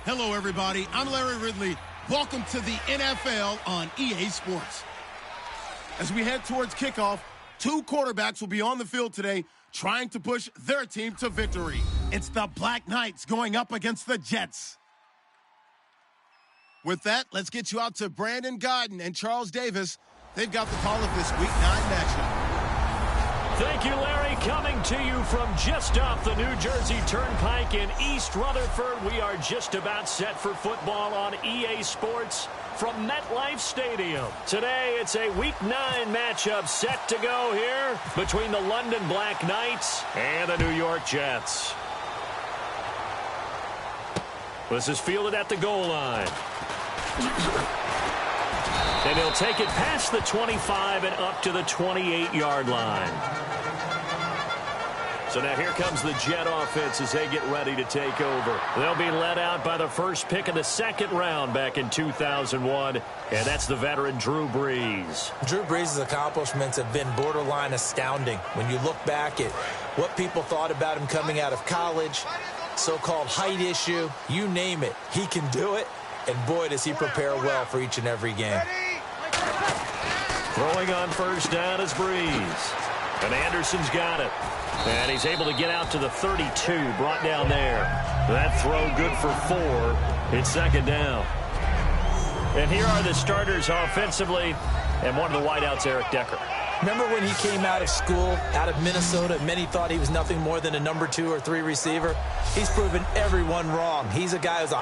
Hello, everybody. I'm Larry Ridley. Welcome to the NFL on EA Sports. As we head towards kickoff, two quarterbacks will be on the field today trying to push their team to victory. It's the Black Knights going up against the Jets. With that, let's get you out to Brandon Godden and Charles Davis. They've got the call of this Week 9 matchup. Thank you, Larry. Coming to you from just off the New Jersey Turnpike in East Rutherford. We are just about set for football on EA Sports from MetLife Stadium. Today, it's a Week 9 matchup set to go here between the London Black Knights and the New York Jets. This is fielded at the goal line. And he'll take it past the 25 and up to the 28-yard line. So now here comes the Jet offense as they get ready to take over. They'll be led out by the first pick of the second round back in 2001, and that's the veteran Drew Brees. Drew Brees' accomplishments have been borderline astounding. When you look back at what people thought about him coming out of college, so-called height issue, you name it, he can do it. And boy, does he prepare well for each and every game. Throwing on first down is Brees. And Anderson's got it. And he's able to get out to the 32, brought down there. That throw good for 4. It's second down. And here are the starters offensively. And one of the wideouts, Eric Decker. Remember when he came out of school, out of Minnesota, many thought he was nothing more than a number 2 or 3 receiver? He's proven everyone wrong. He's a guy who's a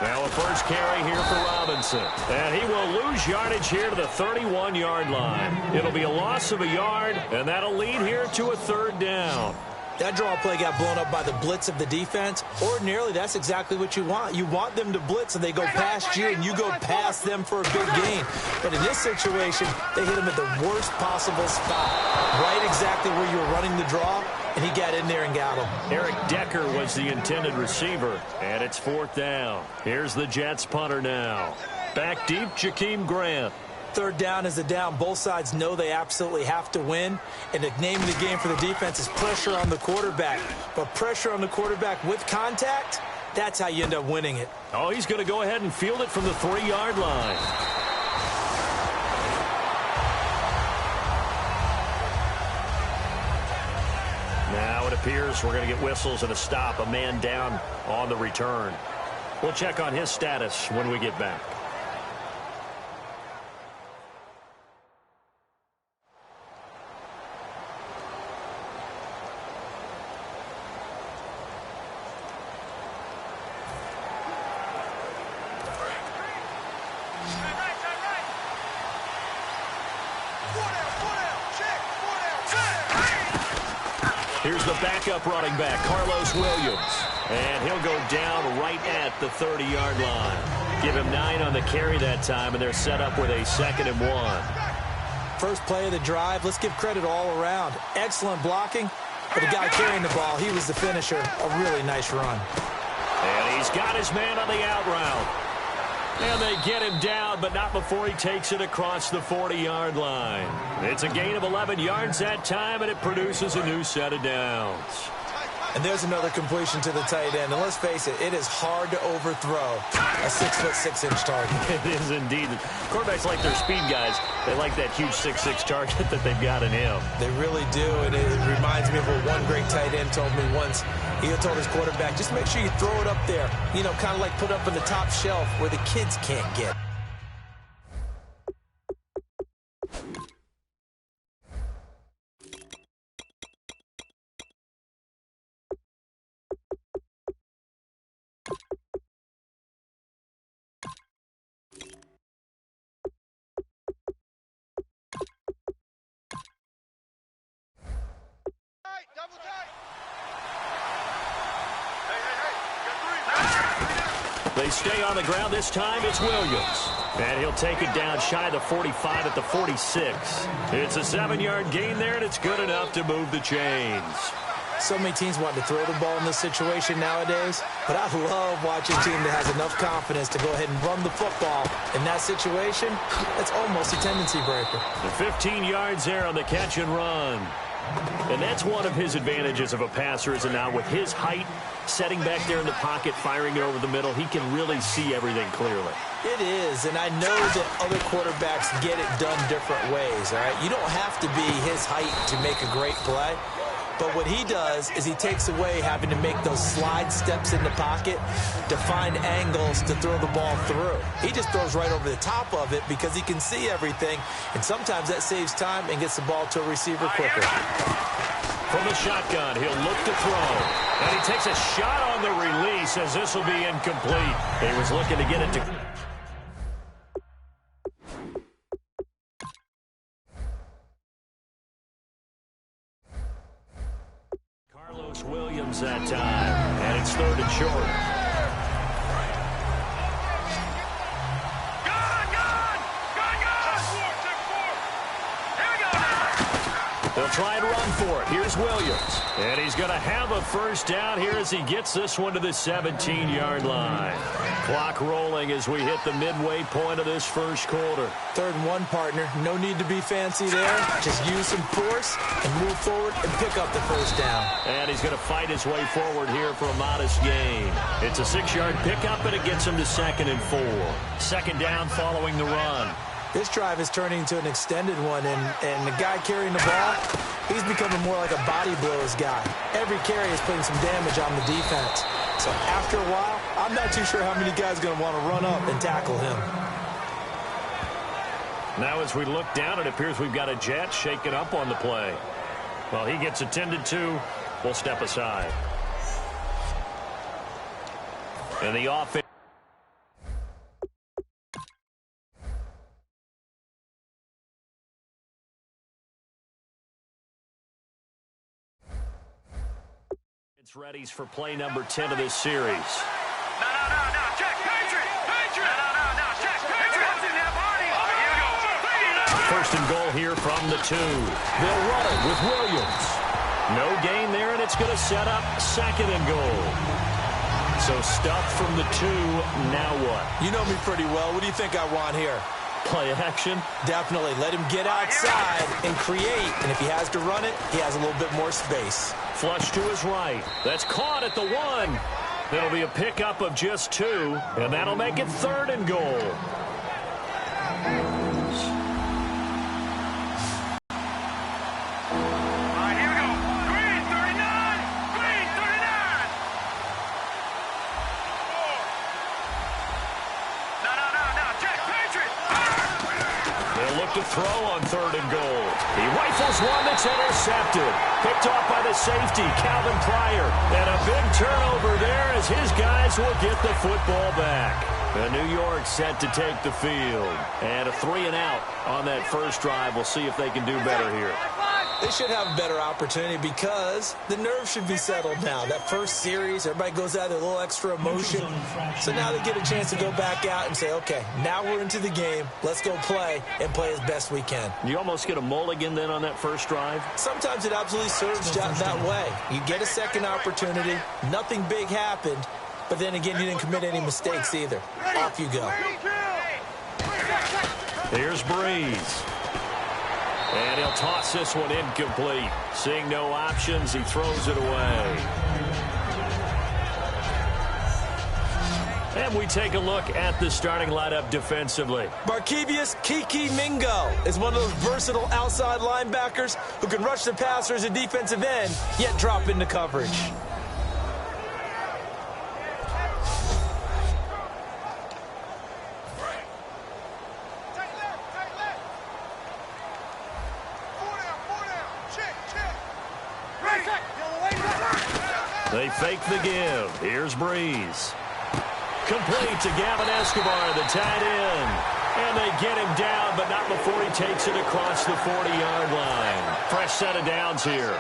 Now a first carry here for Robinson. And he will lose yardage here to the 31-yard line. It'll be a loss of a yard, and that'll lead here to a third down. That draw play got blown up by the blitz of the defense. Ordinarily, that's exactly what you want. You want them to blitz, and they go past you, and you go past them for a big gain. But in this situation, they hit him at the worst possible spot, right exactly where you were running the draw, and he got in there and got him. Eric Decker was the intended receiver, and it's fourth down. Here's the Jets punter now. Back deep, Jakeem Grant. Third down is a down. Both sides know they absolutely have to win. And the name of the game for the defense is pressure on the quarterback. But pressure on the quarterback with contact, that's how you end up winning it. Oh, he's going to go ahead and field it from the 3-yard line. Now it appears we're going to get whistles and a stop. A man down on the return. We'll check on his status when we get back. Here's the backup running back, Carlos Williams. And he'll go down right at the 30-yard line. Give him 9 on the carry that time, and they're set up with a 2nd and 1. First play of the drive, let's give credit all around. Excellent blocking, but the guy carrying the ball, he was the finisher. A really nice run. And he's got his man on the out route. And they get him down, but not before he takes it across the 40-yard line. It's a gain of 11 yards that time, and it produces a new set of downs. And there's another completion to the tight end. And let's face it, it is hard to overthrow a 6'6" target. It is indeed. Quarterbacks like their speed guys. They like that huge 6'6" target that they've got in him. They really do, and it reminds me of what one great tight end told me once. He told his quarterback, just make sure you throw it up there. You know, kind of like put up on the top shelf where the kids can't get. They stay on the ground. This time it's Williams. And he'll take it down shy of the 45 at the 46. It's a 7-yard gain there, and it's good enough to move the chains. So many teams want to throw the ball in this situation nowadays, but I love watching a team that has enough confidence to go ahead and run the football. In that situation, that's almost a tendency breaker. The 15 yards there on the catch and run. And that's one of his advantages of a passer, is now with his height, setting back there in the pocket, firing it over the middle, he can really see everything clearly. It is, and I know that other quarterbacks get it done different ways, all right? You don't have to be his height to make a great play. But what he does is he takes away having to make those slide steps in the pocket to find angles to throw the ball through. He just throws right over the top of it because he can see everything, and sometimes that saves time and gets the ball to a receiver quicker. From the shotgun, he'll look to throw. And he takes a shot on the release as this will be incomplete. He was looking to get it to... Williams that time, and it's 3rd and short. They'll try and run for it. Here's Williams, and he's going to have a first down here as he gets this one to the 17-yard line. Clock rolling as we hit the midway point of this first quarter. 3rd and 1, partner. No need to be fancy there. Just use some force and move forward and pick up the first down. And he's going to fight his way forward here for a modest gain. It's a 6-yard pickup, and it gets him to 2nd and 4. 2nd down following the run. This drive is turning into an extended one, and the guy carrying the ball, he's becoming more like a body blows guy. Every carry is putting some damage on the defense. So after a while, I'm not too sure how many guys are going to want to run up and tackle him. Now as we look down, it appears we've got a jet shaken up on the play. Well, he gets attended to. We'll step aside. And the offense. It's ready for play number 10 of this series. No, check, Patriot! No, check, Patriot! First and goal here from the 2. They'll run it with Williams. No gain there, and it's going to set up 2nd and goal. So stuff from the 2, now what? You know me pretty well. What do you think I want here? Play action? Definitely. Let him get outside and create. And if he has to run it, he has a little bit more space. Flush to his right. That's caught at the 1. It'll be a pickup of just 2, and that'll make it 3rd and goal. To throw on 3rd and goal. He rifles one that's intercepted. Picked off by the safety, Calvin Pryor. And a big turnover there as his guys will get the football back. And New York set to take the field. And a 3-and-out on that first drive. We'll see if they can do better here. They should have a better opportunity because the nerves should be settled now. That first series, everybody goes out with a little extra emotion. So now they get a chance to go back out and say, okay, now we're into the game. Let's go play and play as best we can. You almost get a mulligan then on that first drive? Sometimes it absolutely serves that way. You get a second opportunity. Nothing big happened. But then again, you didn't commit any mistakes either. Off you go. Here's Brees. And he'll toss this one incomplete. Seeing no options, he throws it away. And we take a look at the starting lineup defensively. Markevius Kiki Mingo is one of those versatile outside linebackers who can rush the passer as a defensive end, yet drop into coverage. They fake the give. Here's Brees. Complete to Gavin Escobar, the tight end. And they get him down, but not before he takes it across the 40-yard line. Fresh set of downs here.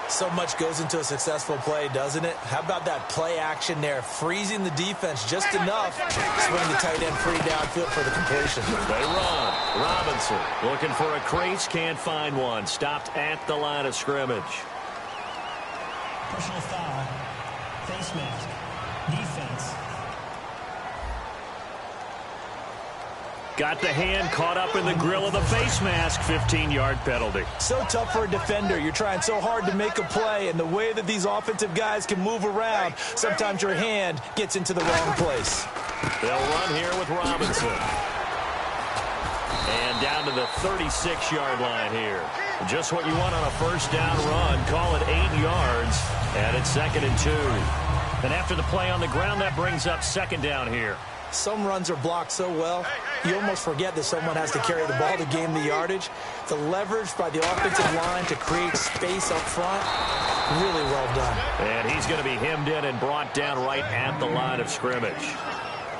So much goes into a successful play, doesn't it? How about that play action there? Freezing the defense just enough. Swing the tight end free downfield for the completion. They run. Robinson looking for a crease. Can't find one. Stopped at the line of scrimmage. Personal foul. Face mask. Defense. Got the hand caught up in the grill of the face mask. 15-yard penalty. So tough for a defender. You're trying so hard to make a play, and the way that these offensive guys can move around, sometimes your hand gets into the wrong place. They'll run here with Robinson. And down to the 36-yard line here. Just what you want on a first down run. Call it 8 yards, and it's 2nd and 2. And after the play on the ground, that brings up 2nd down here. Some runs are blocked so well, you almost forget that someone has to carry the ball to gain the yardage. The leverage by the offensive line to create space up front, really well done. And he's going to be hemmed in and brought down right at the line of scrimmage.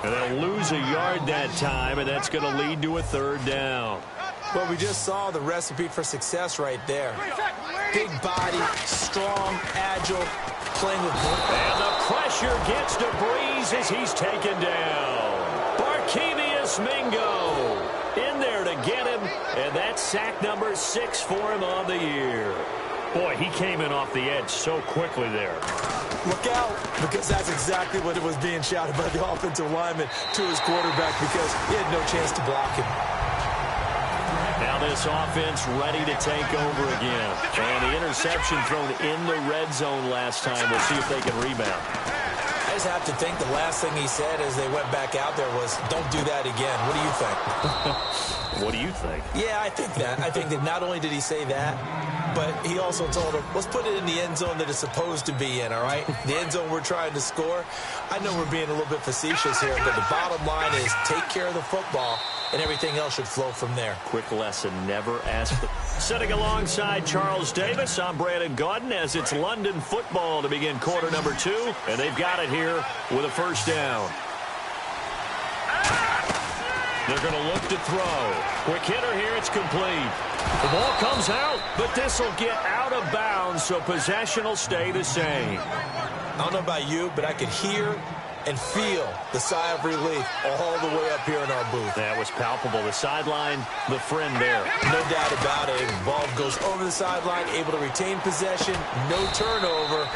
And they'll lose a yard that time, and that's going to lead to a 3rd down. Well, we just saw the recipe for success right there. Big body, strong, agile, playing with... And the pressure gets to Brees as he's taken down. Barkevious Mingo in there to get him, and that's sack number 6 for him on the year. Boy, he came in off the edge so quickly there. Look out, because that's exactly what it was being shouted by the offensive lineman to his quarterback, because he had no chance to block him. Now this offense ready to take over again. And the interception thrown in the red zone last time. We'll see if they can rebound. I just have to think the last thing he said as they went back out there was, don't do that again. What do you think? What do you think? Yeah, I think that. I think that not only did he say that, but he also told him, let's put it in the end zone that it's supposed to be in, all right? The end zone we're trying to score. I know we're being a little bit facetious here, but the bottom line is take care of the football, and everything else should flow from there. Quick lesson, never ask the... Sitting alongside Charles Davis, I'm Brandon Gaudin as it's London football to begin quarter number 2, and they've got it here with a first down. They're going to look to throw. Quick hitter here, it's complete. The ball comes out, but this will get out of bounds, so possession will stay the same. I don't know about you, but I could hear and feel the sigh of relief all the way up here in our booth. That was palpable. The sideline, the friend there. No doubt about it. The ball goes over the sideline, able to retain possession, no turnover.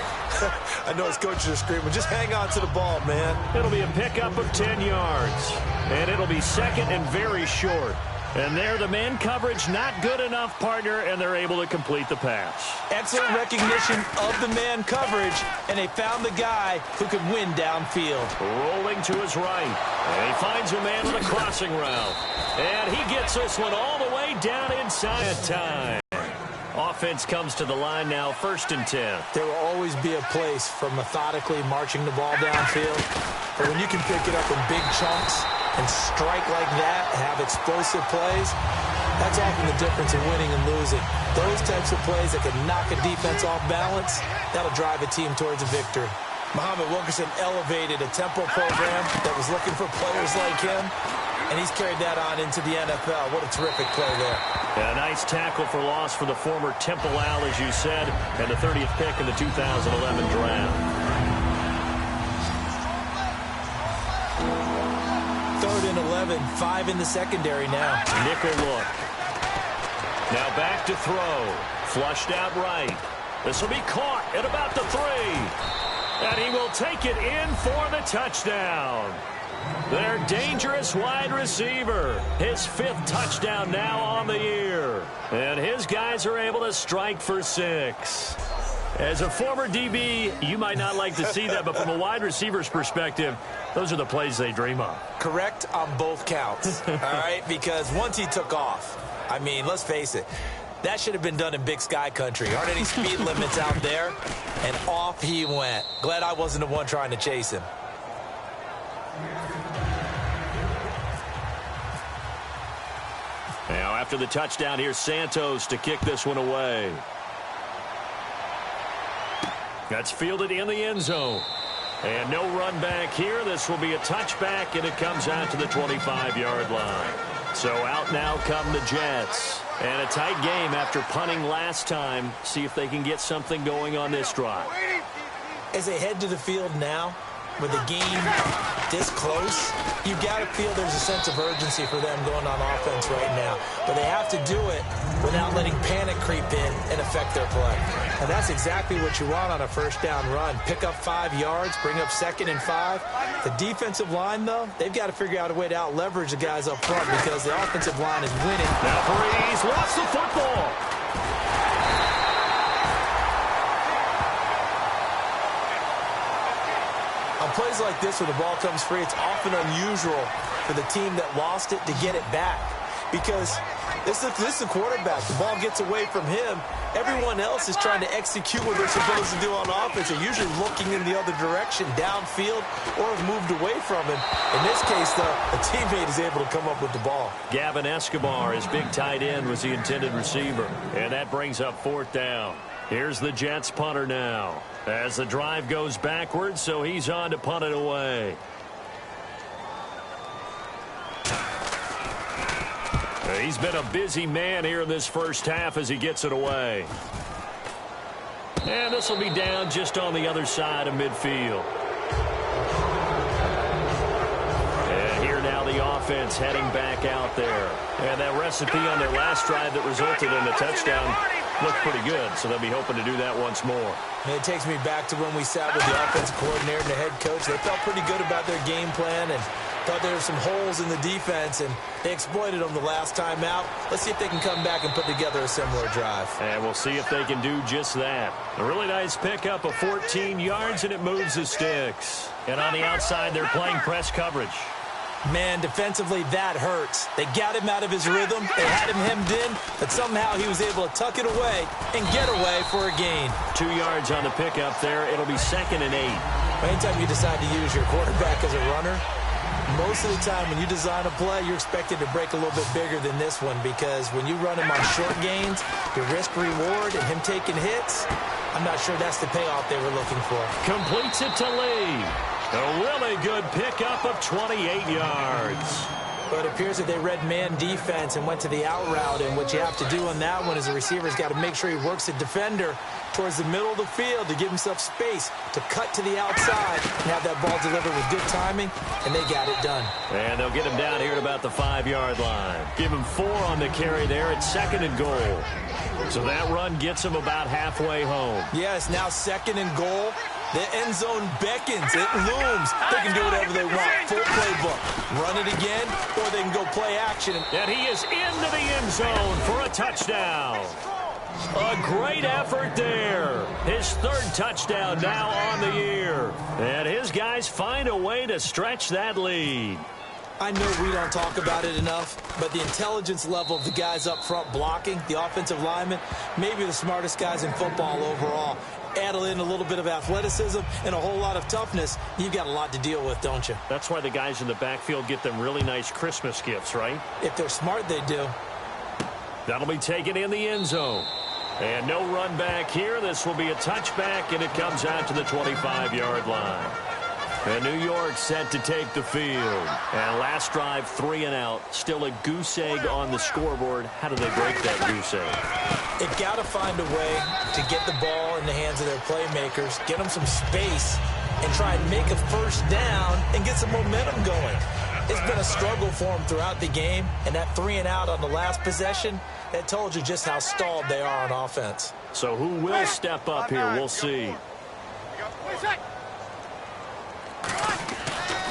I know his coaches are screaming, just hang on to the ball, man. It'll be a pickup of 10 yards, and it'll be 2nd and very short. And there, the man coverage not good enough, partner, and they're able to complete the pass. Excellent recognition of the man coverage, and they found the guy who could win downfield. Rolling to his right, and he finds a man on a crossing route. And he gets this one all the way down inside time. Offense comes to the line now, 1st and 10. There will always be a place for methodically marching the ball downfield, but when you can pick it up in big chunks and strike like that, have explosive plays, that's often the difference in winning and losing. Those types of plays that can knock a defense off balance, that'll drive a team towards a victory. Muhammad Wilkerson elevated a tempo program that was looking for players like him, and he's carried that on into the NFL. What a terrific play there. Yeah, a nice tackle for loss for the former Temple Owl, as you said, and the 30th pick in the 2011 draft. 3rd and 11, 5 in the secondary now. Nickel look. Now back to throw. Flushed out right. This will be caught at about the 3. And he will take it in for the touchdown. Their dangerous wide receiver. His 5th touchdown now on the year. And his guys are able to strike for 6. As a former DB, you might not like to see that, but from a wide receiver's perspective, those are the plays they dream of. Correct on both counts, all right? Because once he took off, I mean, let's face it, that should have been done in Big Sky country. Aren't any speed limits out there? And off he went. Glad I wasn't the one trying to chase him. Now, after the touchdown, here's Santos to kick this one away. That's fielded in the end zone. And no run back here. This will be a touchback, and it comes out to the 25-yard line. So out now come the Jets. And a tight game after punting last time. See if they can get something going on this drive. As they head to the field now, with the game this close, you got to feel there's a sense of urgency for them going on offense right now. But they have to do it without letting panic creep in and affect their play. And that's exactly what you want on a first down run. Pick up 5 yards, bring up 2nd and 5. The defensive line, though, they've got to figure out a way to out-leverage the guys up front because the offensive line is winning. Now Brees lost the football. On plays like this, when the ball comes free, it's often unusual for the team that lost it to get it back. Because this is the quarterback. The ball gets away from him. Everyone else is trying to execute what they're supposed to do on offense. They're usually looking in the other direction, downfield, or have moved away from him. In this case, though, a teammate is able to come up with the ball. Gavin Escobar, his big tight end, was the intended receiver. And that brings up 4th down. Here's the Jets punter now. As the drive goes backwards, so he's on to punt it away. He's been a busy man here in this first half as he gets it away. And this will be down just on the other side of midfield. And here now the offense heading back out there. And that recipe on their last drive that resulted in a touchdown looked pretty good, so they'll be hoping to do that once more. And it takes me back to when we sat with the offensive coordinator and the head coach. They felt pretty good about their game plan and thought there were some holes in the defense, and they exploited them the last time out. Let's see if they can come back and put together a similar drive. And we'll see if they can do just that. A really nice pickup of 14 yards, and it moves the sticks. And on the outside, they're playing press coverage. Man, defensively, that hurts. They got him out of his rhythm. They had him hemmed in, but somehow he was able to tuck it away and get away for a gain. 2 yards on the pickup there. It'll be 2nd and 8. Anytime you decide to use your quarterback as a runner, most of the time when you design a play, you're expected to break a little bit bigger than this one because when you run him on short gains, your risk-reward and him taking hits, I'm not sure that's the payoff they were looking for. Completes it to Lee. A really good pickup of 28 yards. But it appears that they read man defense and went to the out route, and what you have to do on that one is the receiver's got to make sure he works the defender towards the middle of the field to give himself space to cut to the outside and have that ball delivered with good timing, and they got it done. And they'll get him down here at about the 5-yard line. Give him 4 on the carry there at 2nd and goal. So that run gets him about halfway home. Yes, now 2nd and goal. The end zone beckons. It looms. They can do whatever they want. Full playbook. Run it again, or they can go play action. And he is into the end zone for a touchdown. A great effort there. His 3rd touchdown now on the year. And his guys find a way to stretch that lead. I know we don't talk about it enough, but the intelligence level of the guys up front blocking, the offensive linemen, maybe the smartest guys in football overall. Add in a little bit of athleticism and a whole lot of toughness, you've got a lot to deal with, don't you? That's why the guys in the backfield get them really nice Christmas gifts, right? If they're smart, they do. That'll be taken in the end zone. And no run back here. This will be a touchback, and it comes out to the 25-yard line. And New York set to take the field. And last drive, 3 and out. Still a goose egg on the scoreboard. How do they break that goose egg? They've got to find a way to get the ball in the hands of their playmakers, get them some space, and try and make a first down and get some momentum going. It's been a struggle for them throughout the game, and that 3 and out on the last possession, that told you just how stalled they are on offense. So who will step up here? We'll see.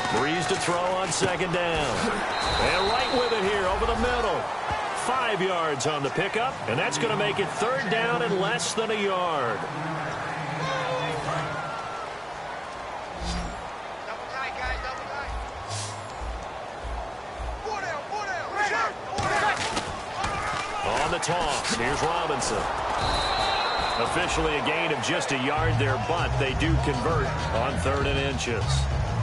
Brees to throw on 2nd down. And right with it here over the middle. 5 yards on the pickup, and that's going to make it 3rd down and less than a yard. On the toss, here's Robinson. Officially a gain of just a yard there, but they do convert on 3rd and inches.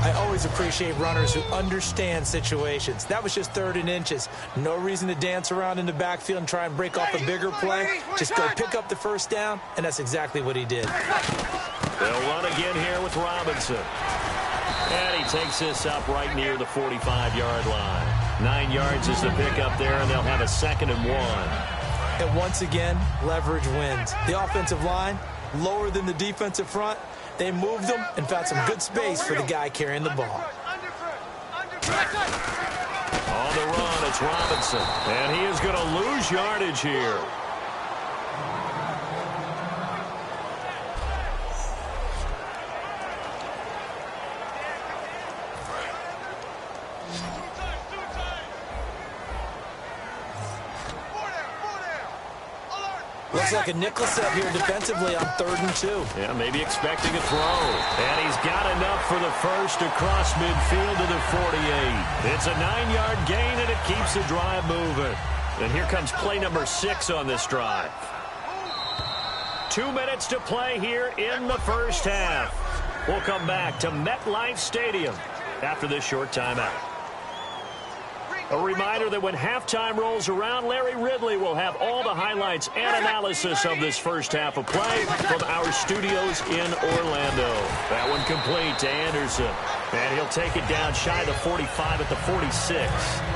I always appreciate runners who understand situations. That was just 3rd and inches. No reason to dance around in the backfield and try and break off a bigger play. Just go pick up the first down, and that's exactly what he did. They'll run again here with Robinson. And he takes this up right near the 45-yard line. 9 yards is the pickup there, and they'll have a 2nd and 1. And once again, leverage wins. The offensive line lower than the defensive front. They moved them and found some good space for the guy carrying the ball. On the run, it's Robinson. And he is going to lose yardage here. Looks like a nickel set here defensively on 3rd and 2. Yeah, maybe expecting a throw. And he's got enough for the first across midfield to the 48. It's a 9-yard gain, and it keeps the drive moving. And here comes play number 6 on this drive. 2 minutes to play here in the first half. We'll come back to MetLife Stadium after this short timeout. A reminder that when halftime rolls around, Larry Ridley will have all the highlights and analysis of this first half of play from our studios in Orlando. That one complete to Anderson. And he'll take it down shy of the 45 at the 46.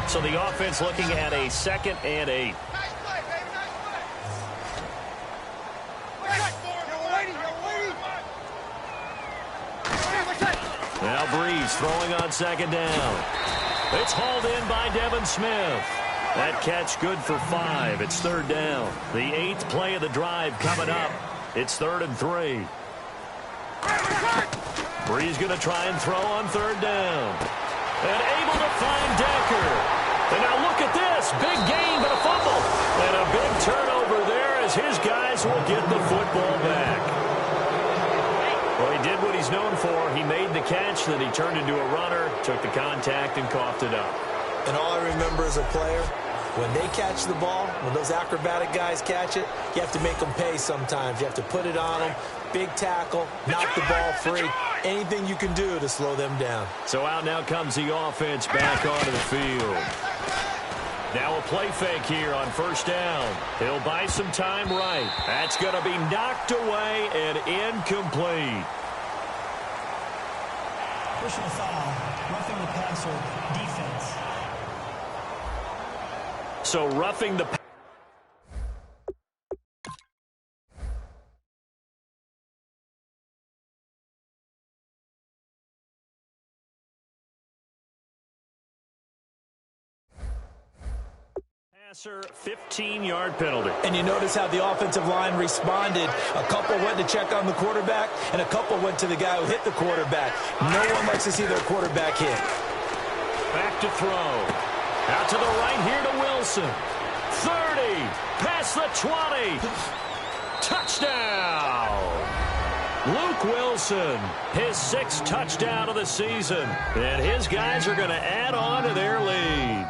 So the offense looking at a 2nd and 8. Now Brees throwing on 2nd down. It's hauled in by Devin Smith. That catch good for 5. It's 3rd down. The 8th play of the drive coming up. It's 3rd and 3. Brees going to try and throw on 3rd down. And able to find Decker. And now look at this. Big gain, but a fumble. And a big turnover there as his guys will get the football back. Well, he did what he's known for. He made the catch, then he turned into a runner, took the contact, and coughed it up. And all I remember as a player, when they catch the ball, when those acrobatic guys catch it, you have to make them pay sometimes. You have to put it on them, big tackle, knock the ball free, anything you can do to slow them down. So out now comes the offense back onto the field. Now a play fake here on 1st down. He'll buy some time right. That's going to be knocked away and incomplete. Personal foul, roughing the passer, defense. So roughing the passer, 15-yard penalty. And you notice how the offensive line responded. A couple went to check on the quarterback, and a couple went to the guy who hit the quarterback. No one likes to see their quarterback hit. Back to throw. Out to the right here to Wilson. 30. Past the 20. Touchdown. Luke Wilson, his 6th touchdown of the season. And his guys are going to add on to their lead.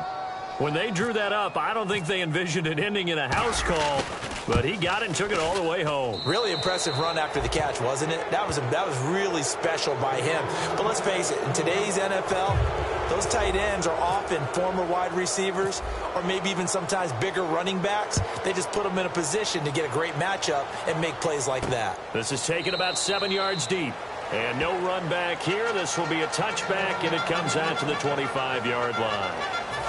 When they drew that up, I don't think they envisioned it ending in a house call, but he got it and took it all the way home. Really impressive run after the catch, wasn't it? That was really special by him. But let's face it, in today's NFL, those tight ends are often former wide receivers or maybe even sometimes bigger running backs. They just put them in a position to get a great matchup and make plays like that. This is taken about 7 yards deep. And no run back here. This will be a touchback, and it comes out to the 25-yard line.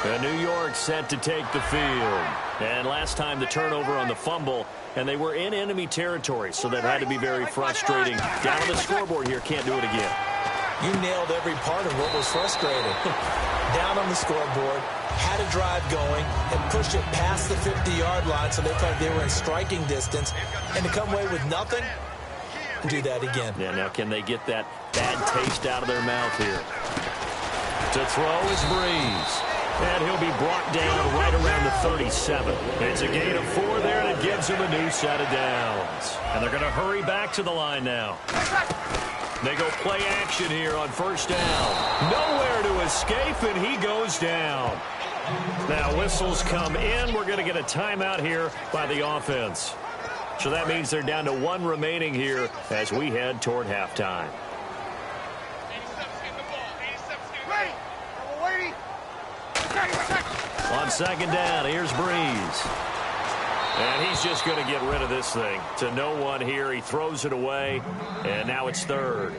And New York set to take the field. And last time the turnover on the fumble, and they were in enemy territory, so that had to be very frustrating. Down on the scoreboard here, can't do it again. You nailed every part of what was frustrating. Down on the scoreboard, had a drive going, and pushed it past the 50-yard line so they thought they were in striking distance, and to come away with nothing, and do that again. Yeah, now can they get that bad taste out of their mouth here? To throw is Brees. And he'll be brought down right around the 37. It's a gain of 4 there, and it gives him a new set of downs. And they're going to hurry back to the line now. They go play action here on 1st down. Nowhere to escape, and he goes down. Now whistles come in. We're going to get a timeout here by the offense. So that means they're down to 1 remaining here as we head toward halftime. On 2nd down, here's Brees. And he's just going to get rid of this thing. To no one here. He throws it away, and now it's 3rd.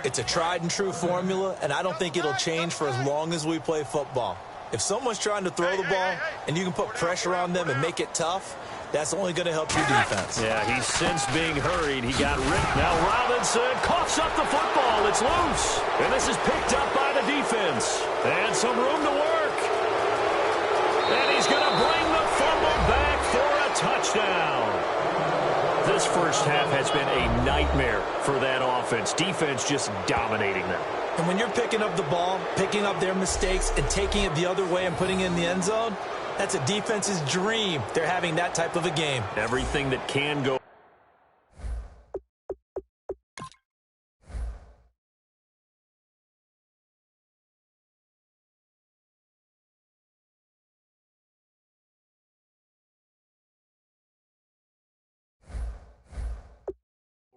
It's a tried-and-true formula, and I don't think it'll change for as long as we play football. If someone's trying to throw the ball and you can put pressure on them and make it tough, that's only going to help your defense. Yeah, he's since being hurried. He got ripped. Now Robinson coughs up the football. It's loose. And this is picked up by the defense. And some room to work. And he's going to bring the fumble back for a touchdown. This first half has been a nightmare for that offense. Defense just dominating them. And when you're picking up the ball, picking up their mistakes, and taking it the other way and putting it in the end zone, that's a defense's dream. They're having that type of a game. Everything that can go.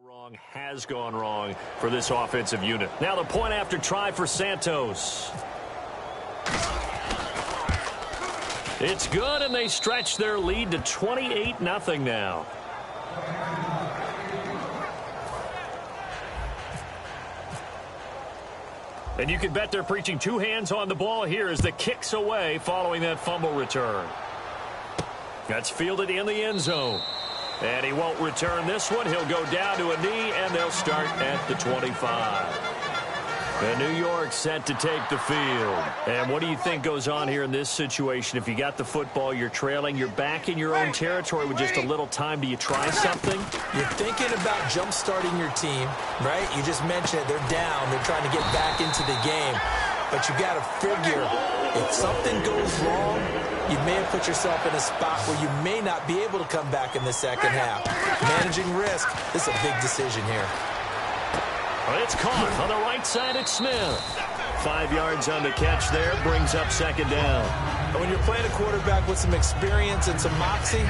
Wrong has gone wrong for this offensive unit. Now the point after try for Santos. It's good, and they stretch their lead to 28-0 now. And you can bet they're preaching two hands on the ball here as the kick's away following that fumble return. That's fielded in the end zone. And he won't return this one. He'll go down to a knee, and they'll start at the 25. And New York set to take the field. And what do you think goes on here in this situation? If you got the football, you're trailing, you're back in your own territory with just a little time. Do you try something? You're thinking about jump-starting your team, right? You just mentioned it. They're down. They're trying to get back into the game. But you got to figure, if something goes wrong, you may have put yourself in a spot where you may not be able to come back in the second half. Managing risk, this is a big decision here. Well, it's caught on the right side. It's Smith. 5 yards on the catch there, brings up second down. And when you're playing a quarterback with some experience and some moxie,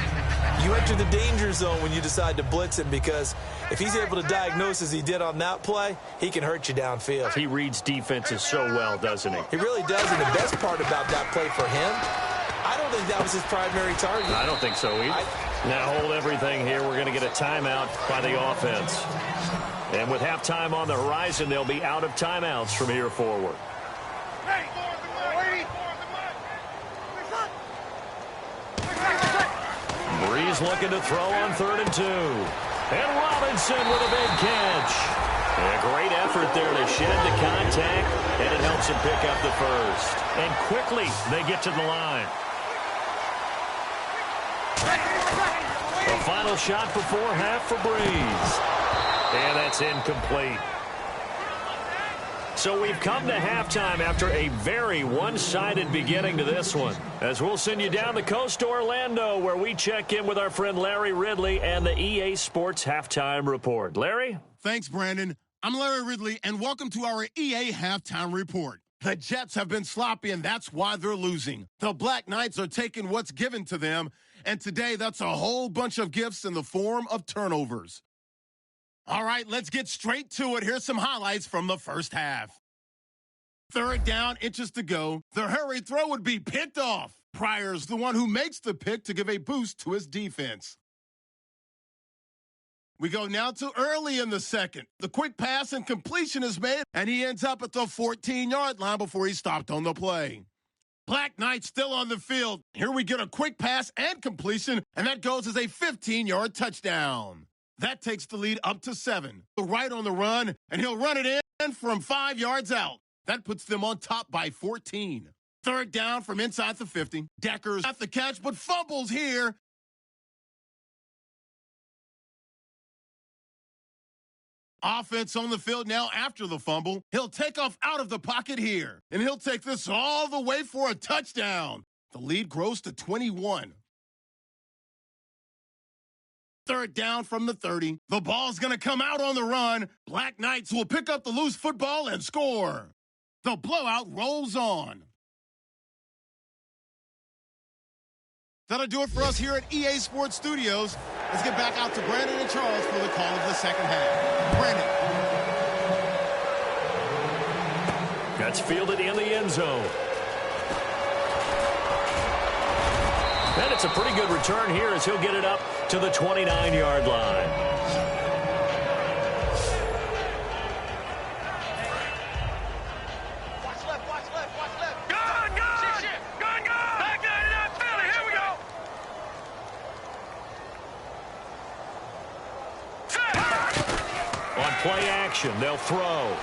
you enter the danger zone when you decide to blitz him, because if he's able to diagnose as he did on that play, he can hurt you downfield. He reads defenses so well, doesn't he? He really does, and the best part about that play for him, I don't think that was his primary target. I don't think so either. Now hold everything here. We're going to get a timeout by the offense. And with halftime on the horizon, they'll be out of timeouts from here forward. Brees looking to throw on 3rd and 2. And Robinson with a big catch. And a great effort there to shed the contact, and it helps him pick up the first. And quickly, they get to the line. The final shot before half for Brees. And that's incomplete. So we've come to halftime after a very one-sided beginning to this one. As we'll send you down the coast to Orlando, where we check in with our friend Larry Ridley and the EA Sports Halftime Report. Larry? Thanks, Brandon. I'm Larry Ridley, and welcome to our EA Halftime Report. The Jets have been sloppy, and that's why they're losing. The Black Knights are taking what's given to them, and today that's a whole bunch of gifts in the form of turnovers. All right, let's get straight to it. Here's some highlights from the first half. 3rd down, inches to go. The hurry throw would be picked off. Pryor's the one who makes the pick to give a boost to his defense. We go now to early in the second. The quick pass and completion is made, and he ends up at the 14-yard line before he stopped on the play. Black Knights still on the field. Here we get a quick pass and completion, and that goes as a 15-yard touchdown. That takes the lead up to 7. Right on the run, and he'll run it in from 5 yards out. That puts them on top by 14. 3rd down from inside the 50. Decker's at the catch, but fumbles here. Offense on the field now after the fumble. He'll take off out of the pocket here, and he'll take this all the way for a touchdown. The lead grows to 21. 3rd down from the 30. The ball's going to come out on the run. Black Knights will pick up the loose football and score. The blowout rolls on. That'll do it for us here at EA Sports Studios. Let's get back out to Brandon and Charles for the call of the second half. Brandon. That's fielded in the end zone. And it's a pretty good return here as he'll get it up to the 29-yard line. Watch left. Gun! Back there, not Philly. Here we go. play action. They'll throw.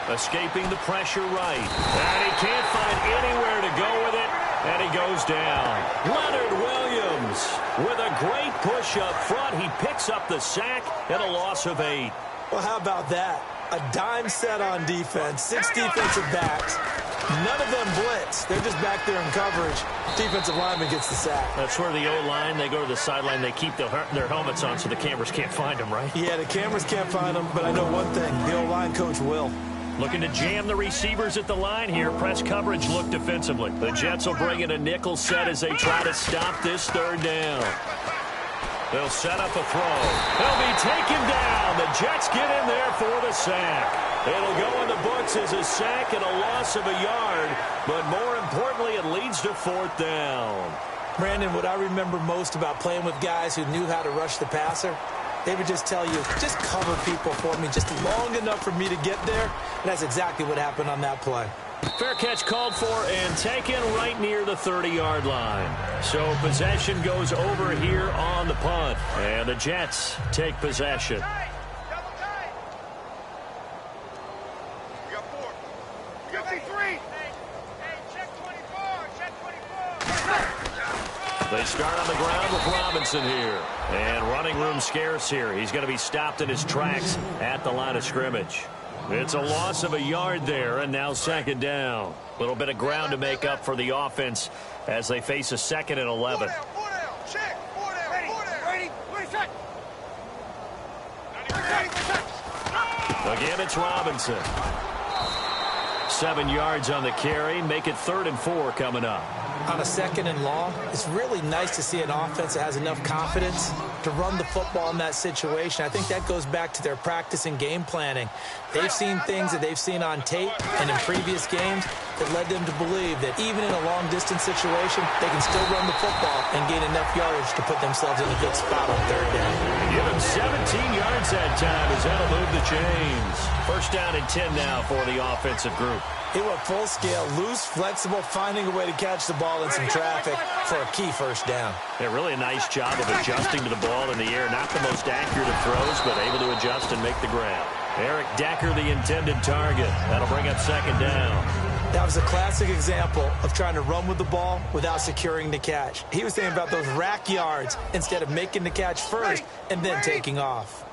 Escaping the pressure right. And he can't find anywhere to go with it. And he goes down. Leonard Williams with a great push up front. He picks up the sack and a loss of 8. Well, how about that? A dime set on defense. 6 defensive backs. None of them blitz. They're just back there in coverage. Defensive lineman gets the sack. That's where the O-line, they go to the sideline, they keep their helmets on so the cameras can't find them, right? Yeah, the cameras can't find them, but I know one thing. The O-line coach will. Looking to jam the receivers at the line here. Press coverage look defensively. The Jets will bring in a nickel set as they try to stop this third down. They'll set up a throw. He'll be taken down. The Jets get in there for the sack. It'll go in the books as a sack and a loss of a yard, but more importantly, it leads to 4th down. Brandon, what I remember most about playing with guys who knew how to rush the passer, they would just tell you, just cover people for me just long enough for me to get there, and that's exactly what happened on that play. Fair catch called for and taken right near the 30-yard line. So possession goes over here on the punt, and the Jets take possession. They start on the ground with Robinson here. And running room scarce here. He's going to be stopped in his tracks at the line of scrimmage. It's a loss of a yard there, and now 2nd down. A little bit of ground to make up for the offense as they face a 2nd and 11. Again, it's Robinson. 7 yards on the carry. Make it 3rd and 4 coming up. On a 2nd and long, it's really nice to see an offense that has enough confidence to run the football in that situation. I think that goes back to their practice and game planning. They've seen things that they've seen on tape and in previous games that led them to believe that even in a long-distance situation, they can still run the football and gain enough yardage to put themselves in a good spot on 3rd down. Give him 17 yards that time as that'll move the chains. 1st down and 10 now for the offensive group. It went full scale, loose, flexible, finding a way to catch the ball in some traffic for a key 1st down. Yeah, really a nice job of adjusting to the ball in the air. Not the most accurate of throws, but able to adjust and make the grab. Eric Decker, the intended target. That'll bring up 2nd down. That was a classic example of trying to run with the ball without securing the catch. He was thinking about those rack yards instead of making the catch first and then taking off.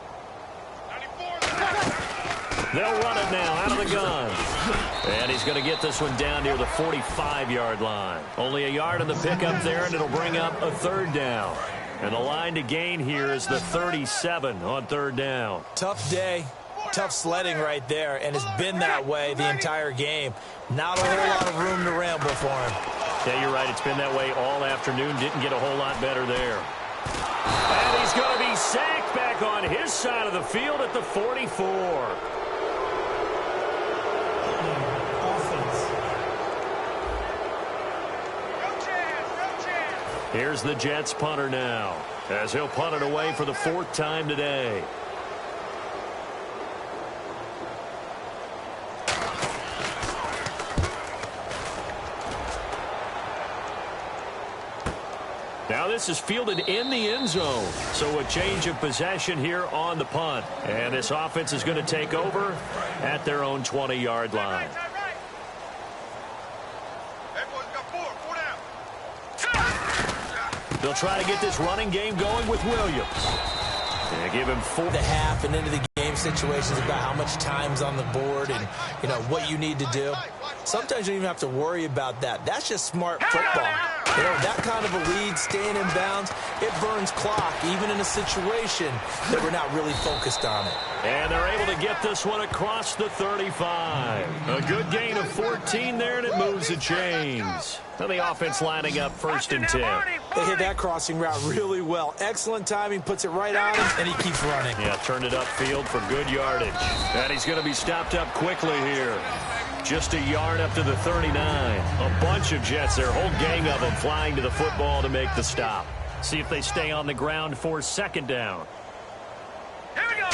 They'll run it now out of the gun. And he's going to get this one down near the 45-yard line. Only a yard on the pickup there, and it'll bring up a 3rd down. And the line to gain here is the 37 on 3rd down. Tough day, tough sledding right there, and it's been that way the entire game. Not a whole lot of room to ramble for him. Yeah, you're right. It's been that way all afternoon. Didn't get a whole lot better there. And he's going to be sacked back on his side of the field at the 44. Here's the Jets punter now, as he'll punt it away for the 4th time today. Now this is fielded in the end zone. So a change of possession here on the punt. And this offense is going to take over at their own 20-yard line. They'll try to get this running game going with Williams. And give him 4. The half and into the game situations about how much time's on the board and, you know, what you need to do. Sometimes you don't even have to worry about that. That's just smart football. You know, that kind of a lead, staying in bounds, it burns clock, even in a situation that we're not really focused on it. And they're able to get this one across the 35. A good gain of 14 there, and it moves the chains. Now the offense lining up 1st and 10. They hit that crossing route really well. Excellent timing, puts it right on him, and he keeps running. Yeah, turned it upfield for good yardage. And he's going to be stopped up quickly here. Just a yard up to the 39. A bunch of Jets, their whole gang of them flying to the football to make the stop. See if they stay on the ground for 2nd down. Here we go.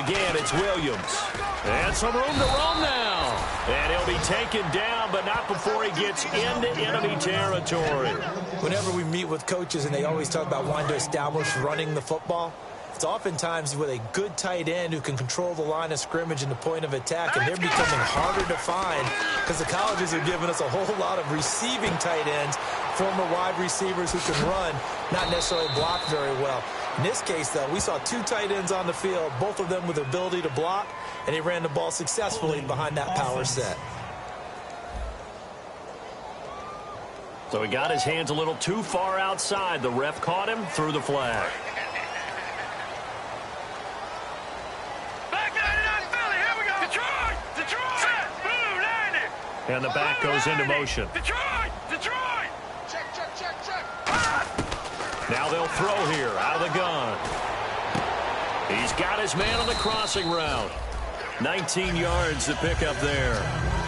Again, it's Williams. And some room to roam now. And he'll be taken down, but not before he gets into enemy territory. Whenever we meet with coaches and they always talk about wanting to establish running the football, It's oftentimes with a good tight end who can control the line of scrimmage and the point of attack, and they're becoming harder to find because the colleges are giving us a whole lot of receiving tight ends, former wide receivers who can run, not necessarily block very well. In this case, though, we saw two tight ends on the field, both of them with the ability to block, and he ran the ball successfully behind that power set. So he got his hands a little too far outside. The ref caught him, threw the flag. And the back goes into motion. Detroit! Detroit! Check. Now they'll throw here out of the gun. He's got his man on the crossing route. 19 yards to pick up there.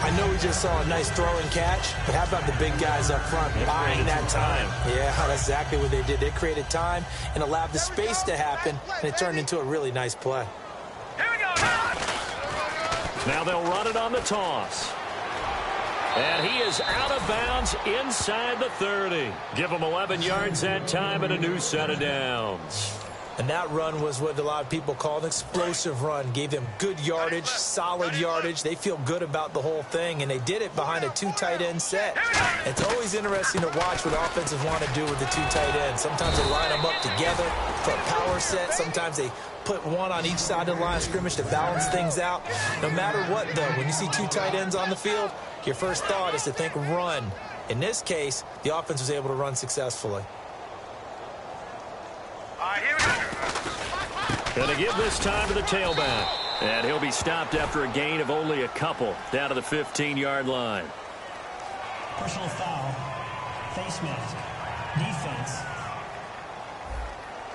I know we just saw a nice throw and catch, but how about the big guys up front buying that time? Yeah, that's exactly what they did. They created time and allowed the space to happen, and it turned into a really nice play. Here we go. Now they'll run it on the toss. And he is out of bounds inside the 30. Give him 11 yards that time and a new set of downs. And that run was what a lot of people call an explosive run. Gave them good yardage, solid yardage. They feel good about the whole thing, and they did it behind a two tight end set. It's always interesting to watch what offenses want to do with the two tight ends. Sometimes they line them up together for a power set. Sometimes they put one on each side of the line of scrimmage to balance things out. No matter what, though, when you see two tight ends on the field, your first thought is to think run. In this case, the offense was able to run successfully. All right, here we go. Going to give this time to the tailback. And he'll be stopped after a gain of only a couple down to the 15-yard line. Personal foul. Face mask. Defense.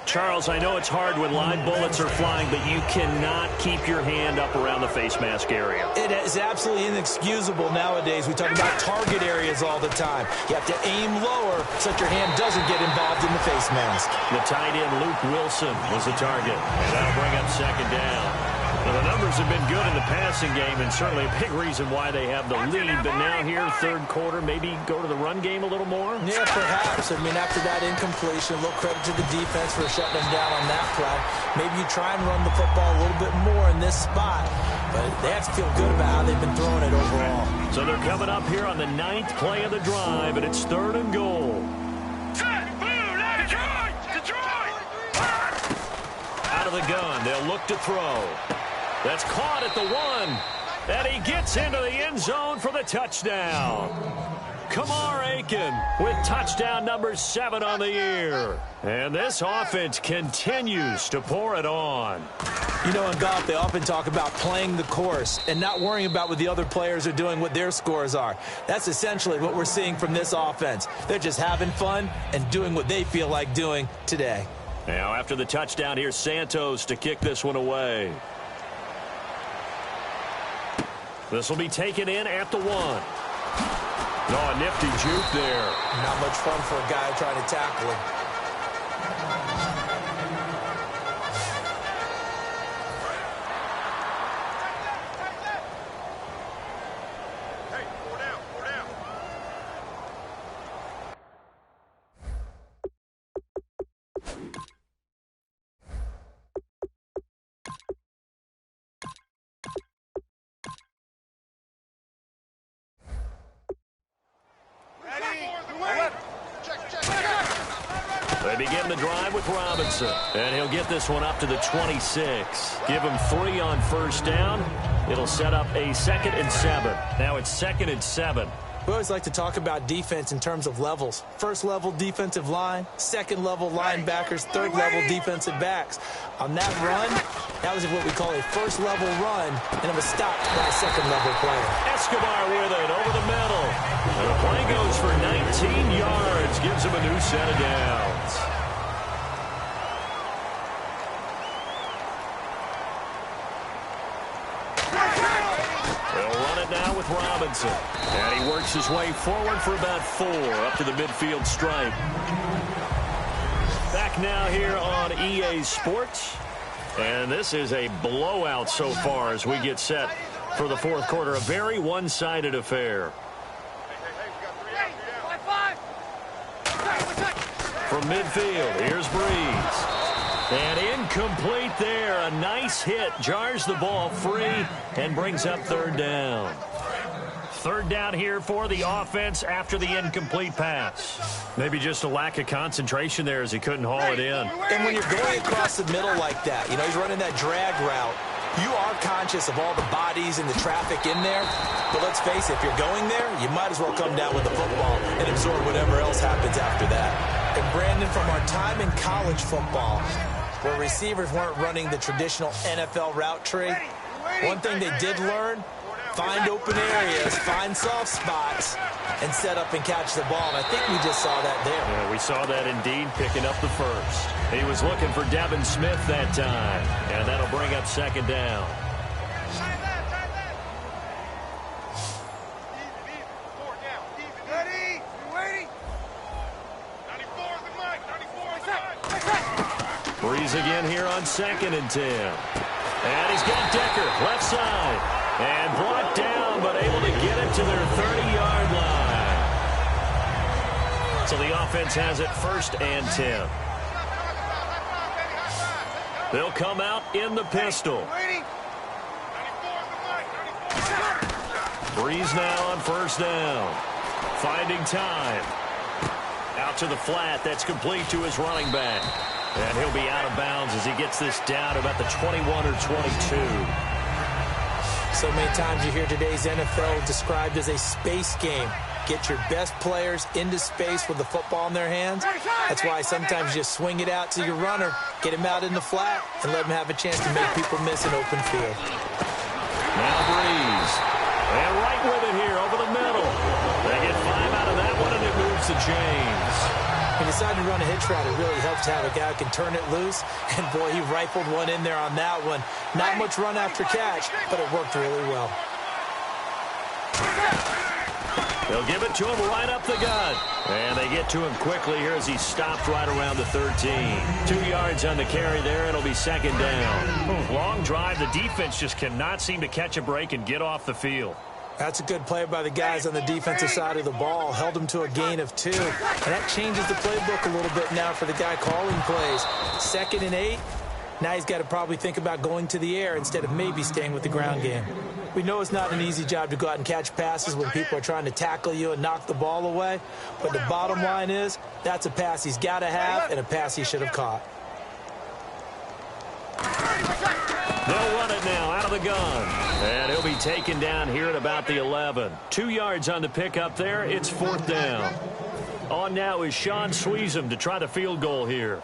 Charles, I know it's hard when live bullets are flying, but you cannot keep your hand up around the face mask area. It is absolutely inexcusable nowadays. We talk about target areas all the time. You have to aim lower so that your hand doesn't get involved in the face mask. The tight end, Luke Wilson, was the target. And that'll bring up second down. Well, the numbers have been good in the passing game, and certainly a big reason why they have the lead. But now here, third quarter, maybe go to the run game a little more? Yeah, perhaps. I mean, after that incompletion, a little credit to the defense for shutting them down on that play. Maybe you try and run the football a little bit more in this spot. But they have to feel good about how they've been throwing it overall. So they're coming up here on the 9th play of the drive, and it's 3rd and goal. Detroit! Out of the gun, they'll look to throw. That's caught at the 1. And he gets into the end zone for the touchdown. Kamar Aiken with touchdown number 7 on the year. And this offense continues to pour it on. You know, in golf, they often talk about playing the course and not worrying about what the other players are doing, what their scores are. That's essentially what we're seeing from this offense. They're just having fun and doing what they feel like doing today. Now, after the touchdown, here's Santos to kick this one away. This will be taken in at the 1. Oh, a nifty juke there. Not much fun for a guy trying to tackle him. They begin the drive with Robinson, and he'll get this one up to the 26. Give him 3 on first down. It'll set up a 2nd and 7. Now it's 2nd and 7. We always like to talk about defense in terms of levels. First level defensive line, second level linebackers, third level defensive backs. On that run, that was what we call a first level run, and it was stopped by a second level player. Escobar with it over the middle. And the play goes for 19 yards, gives him a new set of downs. They'll run it now with Robinson. And he works his way forward for about 4 up to the midfield stripe. Back now here on EA Sports. And this is a blowout so far as we get set for the 4th quarter. A very one-sided affair. From midfield, here's Brees. And incomplete there. A nice hit. Jars the ball free and brings up third down. Third down here for the offense after the incomplete pass. Maybe just a lack of concentration there as he couldn't haul it in. And when you're going across the middle like that, you know, he's running that drag route, you are conscious of all the bodies and the traffic in there. But let's face it, if you're going there, you might as well come down with the football and absorb whatever else happens after that. And Brandon, from our time in college football, where receivers weren't running the traditional NFL route tree, one thing they did learn: find open areas, find soft spots, and set up and catch the ball. And I think we just saw that there. Yeah, we saw that indeed, picking up the first. He was looking for Devin Smith that time, and that'll bring up second down. Brees again here on 2nd and 10. And he's got Decker, left side. And brought down, but able to get it to their 30-yard line. So the offense has it 1st and 10. They'll come out in the pistol. Brees now on 1st down. Finding time. Out to the flat. That's complete to his running back. And he'll be out of bounds as he gets this down about the 21 or 22. So many times you hear today's NFL described as a space game. Get your best players into space with the football in their hands. That's why sometimes you just swing it out to your runner, get him out in the flat, and let him have a chance to make people miss an open field. Now Brees. And right with it here over the middle. They get 5 out of that one, and it moves to James. He decided to run a hitch route. It really helps to have a guy who can turn it loose. And, boy, he rifled one in there on that one. Not much run after catch, but it worked really well. They'll give it to him right up the gut. And they get to him quickly here as he stopped right around the 13. 2 yards on the carry there. It'll be 2nd down. Long drive. The defense just cannot seem to catch a break and get off the field. That's a good play by the guys on the defensive side of the ball. Held him to a gain of 2. And that changes the playbook a little bit now for the guy calling plays. 2nd and 8. Now he's got to probably think about going to the air instead of maybe staying with the ground game. We know it's not an easy job to go out and catch passes when people are trying to tackle you and knock the ball away. But the bottom line is, that's a pass he's got to have and a pass he should have caught. They'll run it now out of the gun. And he'll be taken down here at about the 11. 2 yards on the pickup there. It's 4th down. On now is Sean Sweezum to try the field goal here.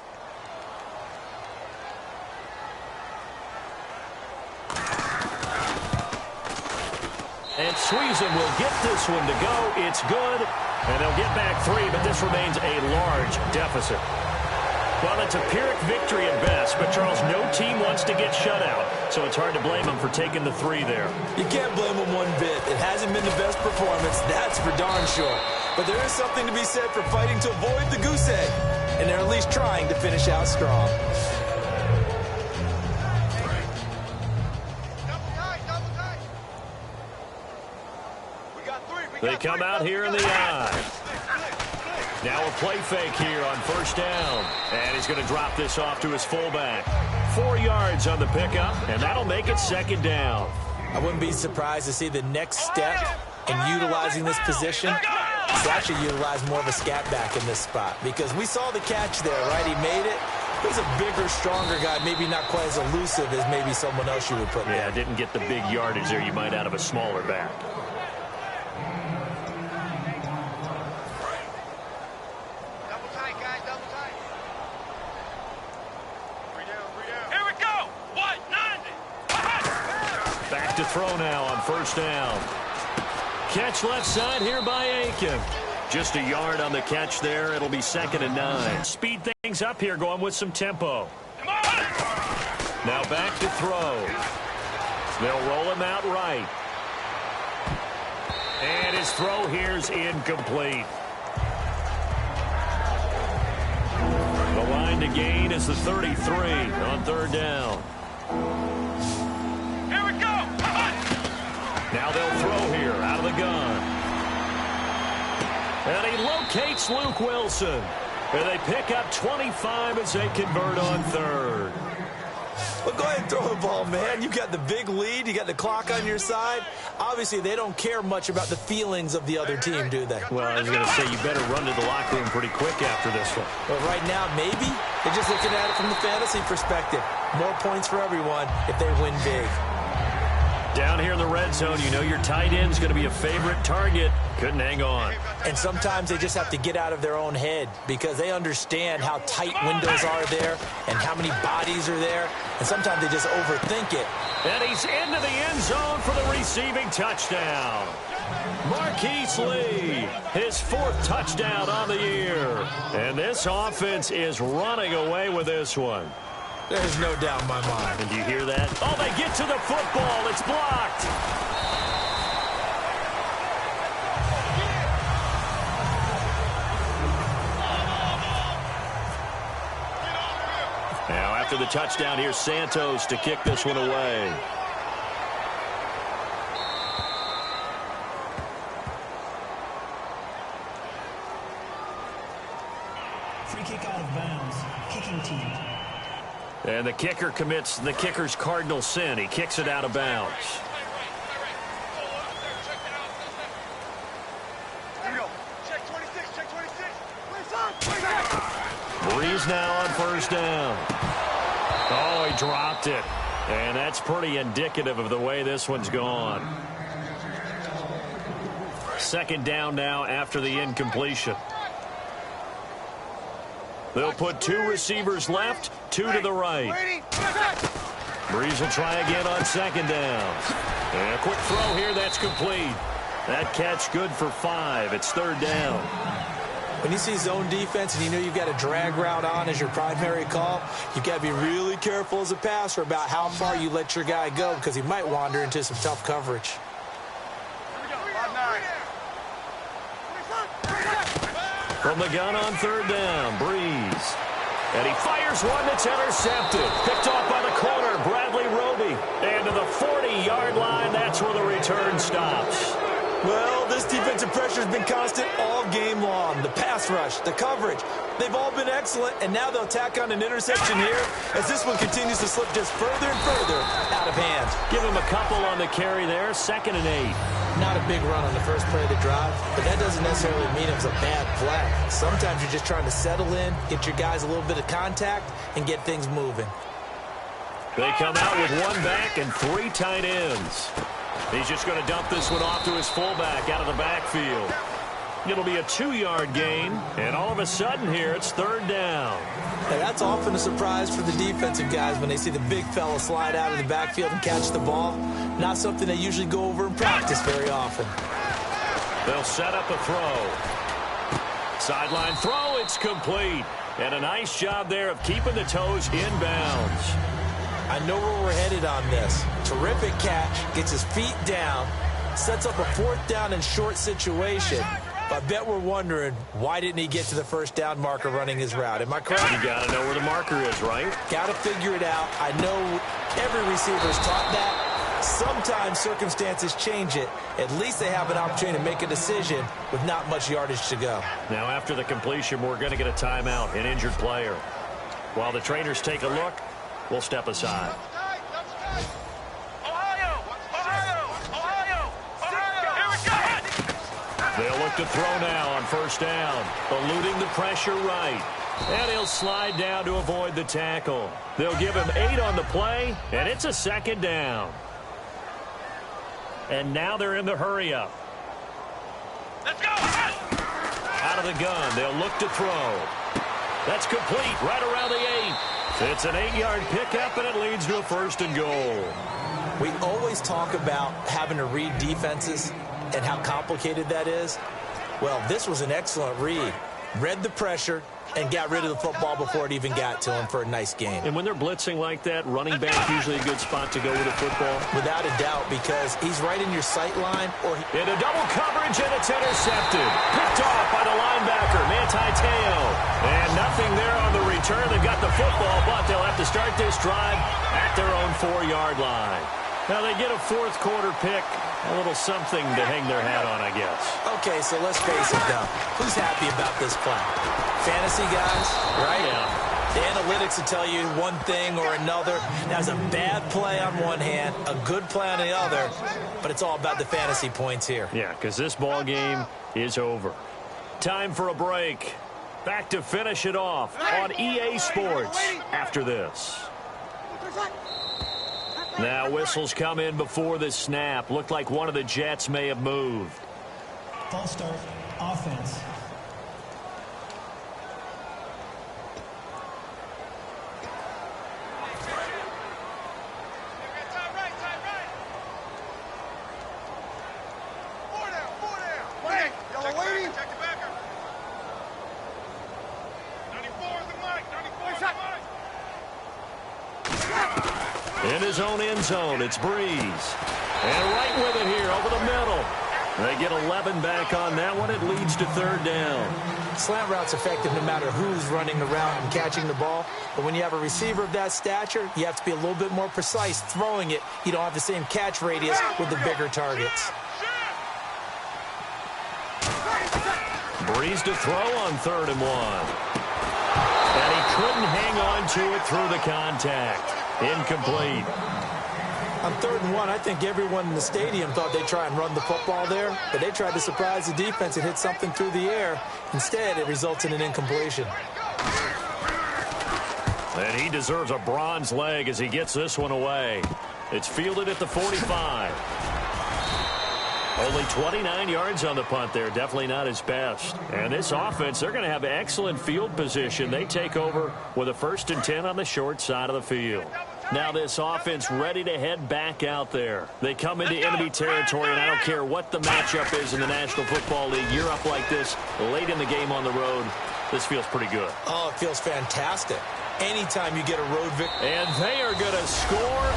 And Sweezum will get this one to go. It's good. And they'll get back 3, but this remains a large deficit. Well, it's a Pyrrhic victory at best, but, Charles, no team wants to get shut out, so it's hard to blame them for taking the 3 there. You can't blame them one bit. It hasn't been the best performance, that's for darn sure. But there is something to be said for fighting to avoid the goose egg, and they're at least trying to finish out strong. They come out here in the eye. Now a play fake here on 1st down. And he's going to drop this off to his fullback. 4 yards on the pickup, and that'll make it 2nd down. I wouldn't be surprised to see the next step in utilizing this position is actually utilize more of a scat back in this spot. Because we saw the catch there, right? He made it. He's a bigger, stronger guy, maybe not quite as elusive as maybe someone else you would put there. Yeah, didn't get the big yardage there you might out of a smaller back. To throw now on 1st down. Catch left side here by Aiken. Just a yard on the catch there. It'll be 2nd and 9. Speed things up here, going with some tempo. Now back to throw. They'll roll him out right. And his throw here's incomplete. The line to gain is the 33 on 3rd down. Now they'll throw here out of the gun. And he locates Luke Wilson. And they pick up 25 as they convert on third. Well, go ahead and throw the ball, man. You got the big lead. You got the clock on your side. Obviously, they don't care much about the feelings of the other team, do they? Well, I was going to say, you better run to the locker room pretty quick after this one. But right now, maybe they're just looking at it from the fantasy perspective. More points for everyone if they win big. Down here in the red zone, you know your tight end's going to be a favorite target. Couldn't hang on. And sometimes they just have to get out of their own head because they understand how tight windows are there and how many bodies are there. And sometimes they just overthink it. And he's into the end zone for the receiving touchdown. Marquise Lee, his 4th touchdown on the year. And this offense is running away with this one. There's no doubt in my mind. And do you hear that? Oh, they get to the football. It's blocked. Now, after the touchdown, here's Santos to kick this one away. Free kick out of bounds. Kicking team. And the kicker commits the kicker's cardinal sin. He kicks it out of bounds. Here we go. Check 26, check 26. Brees now on first down. Oh, he dropped it. And that's pretty indicative of the way this one's gone. Second down now after the incompletion. They'll put 2 receivers left, 2 to the right. Brees will try again on second down. And a quick throw here, that's complete. That catch good for 5. It's third down. When you see zone defense and you know you've got a drag route on as your primary call, you've got to be really careful as a passer about how far you let your guy go because he might wander into some tough coverage. From the gun on third down, Brees. And he fires one that's intercepted. Picked off by the corner, Bradley Roby. And to the 40-yard line, that's where the return stops. Well, this defensive pressure has been constant all game long. The pass rush, the coverage, they've all been excellent, and now they'll tack on an interception here as this one continues to slip just further and further out of hand. Give him a couple on the carry there, 2nd and 8. Not a big run on the first play of the drive, but that doesn't necessarily mean it was a bad flag. Sometimes you're just trying to settle in, get your guys a little bit of contact, and get things moving. They come out with 1 back and 3 tight ends. He's just going to dump this one off to his fullback out of the backfield. It'll be a 2-yard gain, and all of a sudden here it's third down. And that's often a surprise for the defensive guys when they see the big fella slide out of the backfield and catch the ball. Not something they usually go over in practice very often. They'll set up a throw. Sideline throw, it's complete. And a nice job there of keeping the toes in bounds. I know where we're headed on this. Terrific catch, gets his feet down, sets up a 4th down and short situation. I bet we're wondering, why didn't he get to the first down marker running his route? Am I correct? You got to know where the marker is, right? Got to figure it out. I know every receiver's taught that. Sometimes circumstances change it. At least they have an opportunity to make a decision with not much yardage to go. Now, after the completion, we're going to get a timeout, an injured player. While the trainers take a look, we'll step aside. They'll look to throw now on first down, eluding the pressure right. And he'll slide down to avoid the tackle. They'll give him 8 on the play, and it's a 2nd down. And now they're in the hurry-up. Let's go! Out of the gun, they'll look to throw. That's complete, right around the 8. It's an 8-yard pickup, and it leads to a 1st and goal. We always talk about having to read defenses and how complicated that is. Well, this was an excellent read. Read the pressure and got rid of the football before it even got to him for a nice game. And when they're blitzing like that, running back usually a good spot to go with a football. Without a doubt, because he's right in your sight line. Into double coverage, and it's intercepted. Picked off by the linebacker, Manti Te'o. And nothing there on the return. They got the football, but they'll have to start this drive at their own 4-yard line. Now they get a 4th quarter pick A little something to hang their hat on, I guess. Okay, so let's face it, though. Who's happy about this play? Fantasy guys, right? Yeah. The analytics will tell you one thing or another. That's a bad play on one hand, a good play on the other, but it's all about the fantasy points here. Yeah, because this ball game is over. Time for a break. Back to finish it off on EA Sports after this. Now whistles come in before the snap. Looked like one of the Jets may have moved. False start, offense. In his own end zone, it's Brees. And right with it here over the middle. They get 11 back on that one. It leads to third down. Slant route's effective no matter who's running the route and catching the ball. But when you have a receiver of that stature, you have to be a little bit more precise throwing it. You don't have the same catch radius with the bigger targets. Brees to throw on 3rd and 1. And he couldn't hang on to it through the contact. Incomplete. On 3rd and 1, I think everyone in the stadium thought they'd try and run the football there, but they tried to surprise the defense and hit something through the air. Instead, it results in an incompletion. And he deserves a bronze leg as he gets this one away. It's fielded at the 45. Only 29 yards on the punt there. Definitely not his best. And this offense, they're going to have excellent field position. They take over with a 1st and 10 on the short side of the field. Now this offense ready to head back out there. They come into enemy territory, and I don't care what the matchup is in the National Football League. You're up like this late in the game on the road. This feels pretty good. Oh, it feels fantastic. Anytime you get a road victory. And they are going to score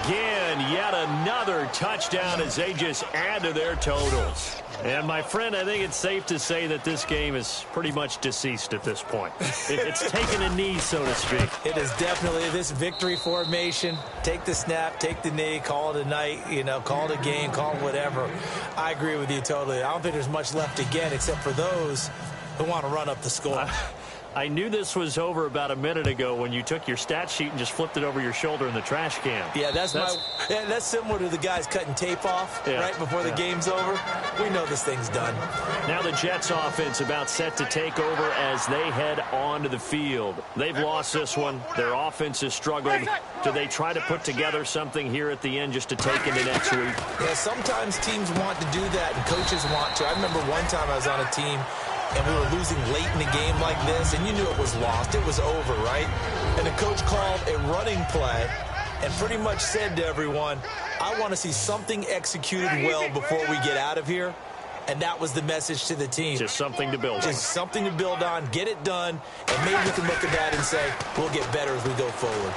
again. Yet another touchdown as they just add to their totals. And, my friend, I think it's safe to say that this game is pretty much deceased at this point. It's taken a knee, so to speak. It is definitely this victory formation. Take the snap, take the knee, call it a night, call it a game, call it whatever. I agree with you totally. I don't think there's much left to get except for those who want to run up the score. I knew this was over about a minute ago when you took your stat sheet and just flipped it over your shoulder in the trash can. Yeah, that's similar to the guys cutting tape off right before the game's over. We know this thing's done. Now the Jets offense about set to take over as they head onto the field. They've lost this one. Their offense has struggled. Do they try to put together something here at the end just to take into next week? Yeah, sometimes teams want to do that and coaches want to. I remember one time I was on a team and we were losing late in the game like this, and you knew it was lost. It was over, right? And the coach called a running play and pretty much said to everyone, I want to see something executed well before we get out of here. And that was the message to the team. Just something to build on. Just something to build on, get it done, and maybe we can look at that and say, we'll get better as we go forward.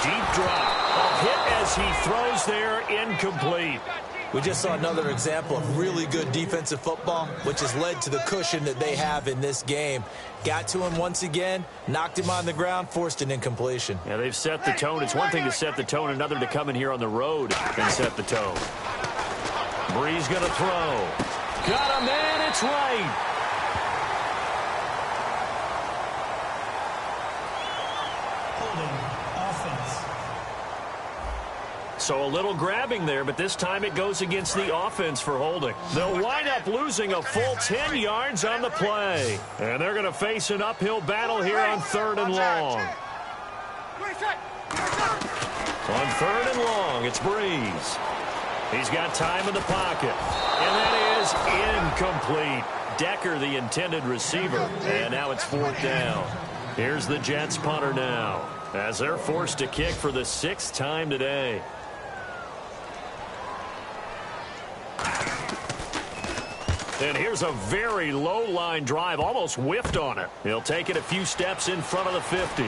Deep drop. A hit as he throws there, incomplete. We just saw another example of really good defensive football, which has led to the cushion that they have in this game. Got to him once again, knocked him on the ground, forced an incompletion. Yeah, they've set the tone. It's one thing to set the tone, another to come in here on the road and set the tone. Brees going to throw. Got a man, it's right. So a little grabbing there, but this time it goes against the offense for holding. They'll wind up losing a full 10 yards on the play. And they're going to face an uphill battle here on 3rd and long. On 3rd and long, it's Brees. He's got time in the pocket. And that is incomplete. Decker, the intended receiver. And now it's 4th down. Here's the Jets punter now, as they're forced to kick for the 6th time today. And here's a very low-line drive, almost whiffed on it. He'll take it a few steps in front of the 50.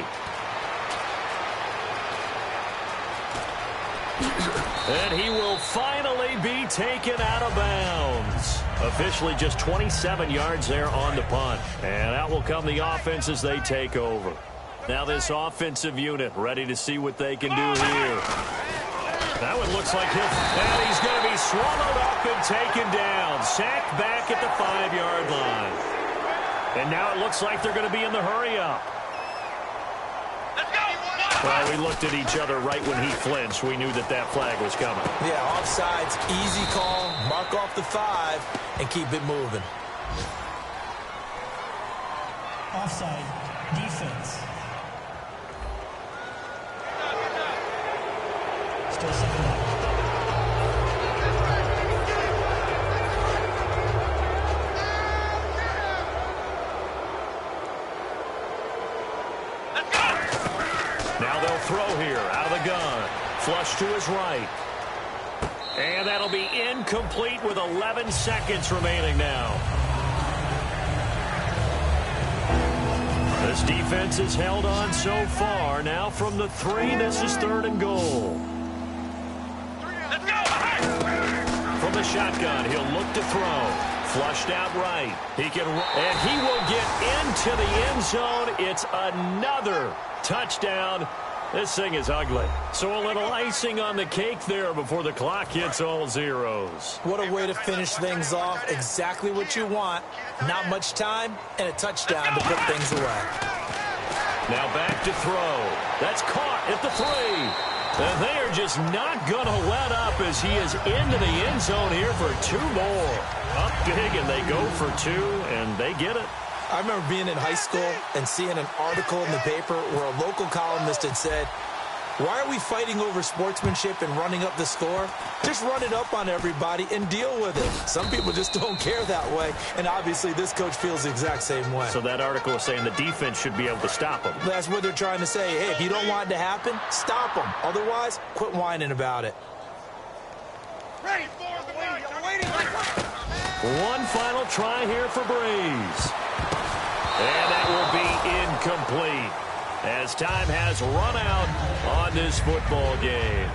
And he will finally be taken out of bounds. Officially just 27 yards there on the punt. And out will come the offense as they take over. Now this offensive unit ready to see what they can do here. That one looks like and he's going to be He's swallowed up and taken down. Sacked back at the 5-yard line. And now it looks like they're going to be in the hurry-up. Well, we looked at each other right when he flinched. We knew that that flag was coming. Yeah, offsides, easy call. Mark off the 5 and keep it moving. Offside. Defense. Still second down. Now they'll throw here out of the gun. Flush to his right. And that'll be incomplete with 11 seconds remaining now. This defense has held on so far. Now from the 3, this is 3rd and goal. From the shotgun, he'll look to throw. Flushed out right. He can, and he will get into the end zone. It's another touchdown. This thing is ugly. So a little icing on the cake there before the clock hits all zeros. What a way to finish things off. Exactly what you want. Not much time and a touchdown to put things away. Now back to throw. That's caught at the 3. And they are just not going to let up as he is into the end zone here for 2 more. Up big, and they go for 2, and they get it. I remember being in high school and seeing an article in the paper where a local columnist had said, why are we fighting over sportsmanship and running up the score? Just run it up on everybody and deal with it. Some people just don't care that way, and obviously this coach feels the exact same way. So that article is saying the defense should be able to stop them. That's what they're trying to say. Hey, if you don't want it to happen, stop them. Otherwise, quit whining about it. One final try here for Brees. And that will be incomplete as time has run out on this football game.